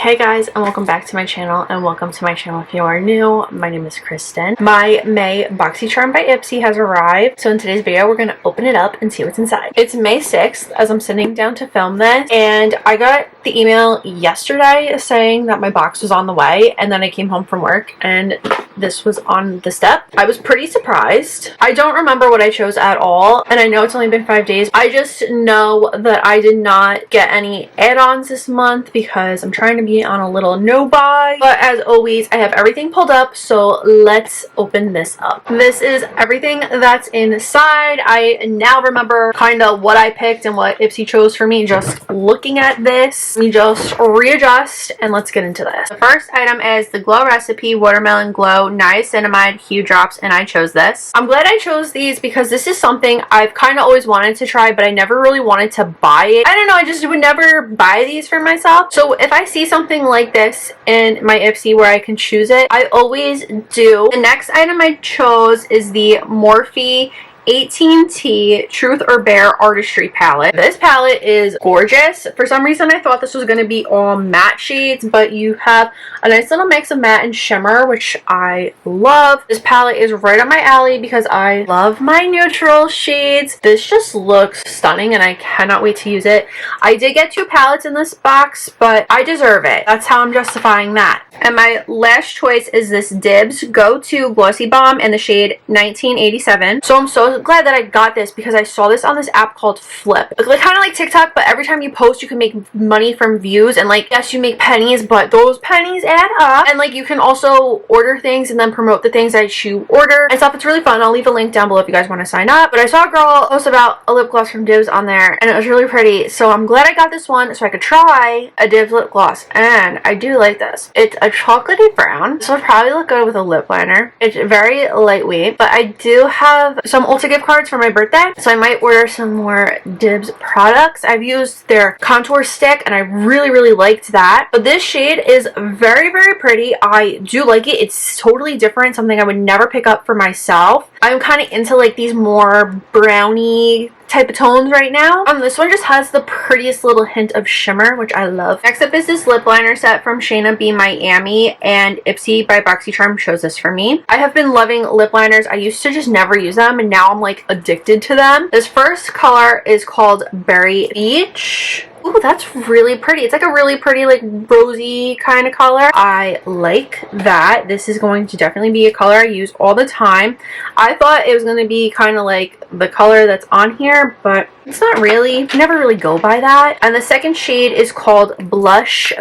Hey guys, and welcome back to my channel, and welcome to my channel if you are new. My name is Kristen. My May Boxycharm by Ipsy has arrived, so in today's video we're going to open it up and see what's inside. It's May 6th as I'm sitting down to film this, and I got the email yesterday saying that my box was on the way, and then I came home from work and this was on the step. I was pretty surprised. I don't remember what I chose at all, and I know it's only been 5 days. I just know that I did not get any add-ons this month because I'm trying to be on a little no buy. But as always, I have everything pulled up, so let's open this up. This is everything that's inside. I now remember kind of what I picked and what Ipsy chose for me just looking at this. Let me just readjust and let's get into this. The first item is the Glow Recipe Watermelon Glow Niacinamide Hue Drops, and I chose this. I'm glad I chose these because this is something I've kind of always wanted to try, but I never really wanted to buy it. I don't know, I just would never buy these for myself. So if I see something like this in my Ipsy where I can choose it, I always do. The next item I chose is the Morphe 18T Truth or Bear Artistry palette. This palette is gorgeous. For some reason I thought this was going to be all matte shades, but you have a nice little mix of matte and shimmer, which I love. This palette is right up my alley because I love my neutral shades. This just looks stunning and I cannot wait to use it. I did get 2 palettes in this box, but I deserve it. That's how I'm justifying that. And my last choice is this Dibs Go To Glossy Bomb in the shade 1987. So I'm so glad that I got this because I saw this on this app called Flip. It's like, kind of like TikTok, but every time you post you can make money from views, and like, yes, you make pennies, but those pennies add up. And like, you can also order things and then promote the things that you order and stuff. It's really fun. I'll leave a link down below if you guys want to sign up. But I saw a girl post about a lip gloss from Dibs on there and it was really pretty, so I'm glad I got this one so I could try a Dibs lip gloss, and I do like this. It's a chocolatey brown, so it'll probably look good with a lip liner. It's very lightweight, but I do have some Ulta gift cards for my birthday, so I might order some more Dibs products. I've used their contour stick and I really liked that. But this shade is very pretty. I do like it. It's totally different, something I would never pick up for myself. I'm kind of into like these more brownie type of tones right now. This one just has the prettiest little hint of shimmer, which I love. Next up is this lip liner set from Shaina B Miami, and Ipsy by Boxycharm chose this for me. I have been loving lip liners. I used to just never use them, and now I'm like addicted to them. This first color is called Berry Beach. Ooh, that's really pretty. It's like a really pretty, like, rosy kind of color. I like that. This is going to definitely be a color I use all the time. I thought it was going to be kind of like the color that's on here, but it's not really. I never really go by that. And the second shade is called Blush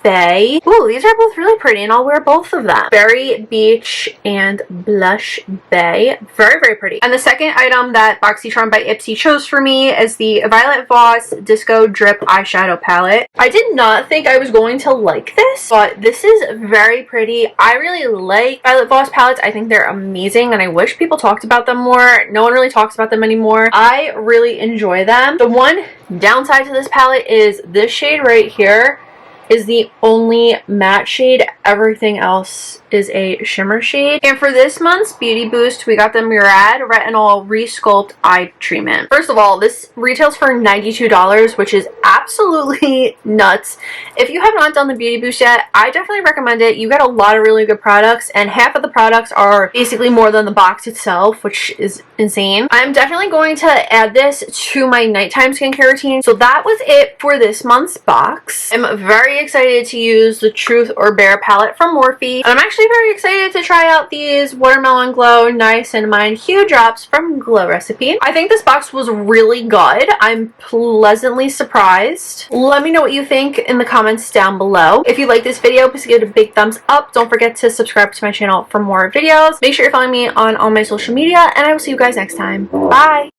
Bay. Ooh, these are both really pretty and I'll wear both of them. Berry Beach and Blush Bay. Very pretty. And the second item that Boxycharm by Ipsy chose for me is the Violet Voss Disco Drip Eyeshadow Palette. I did not think I was going to like this, but this is very pretty. I really like Violet Voss palettes. I think they're amazing and I wish people talked about them more. No one really talks about them anymore. I really enjoy them. The one downside to this palette is this shade right here is the only matte shade. Everything else is a shimmer shade. And for this month's beauty boost, we got the Murad Retinol Resculpt Eye Treatment. First of all, this retails for $92, which is absolutely nuts. If you have not done the beauty boost yet, I definitely recommend it. You get a lot of really good products, and half of the products are basically more than the box itself, which is insane. I'm definitely going to add this to my nighttime skincare routine. So that was it for this month's box. I'm very excited to use the Truth or Bear palette from Morphe, and I'm actually very excited to try out these Watermelon Glow Niacinamide Hue Drops from Glow Recipe. I think this box was really good. I'm pleasantly surprised. Let me know what you think in the comments down below. If you like this video, please give it a big thumbs up. Don't forget to subscribe to my channel for more videos. Make sure you're following me on all my social media, and I will see you guys next time. Bye!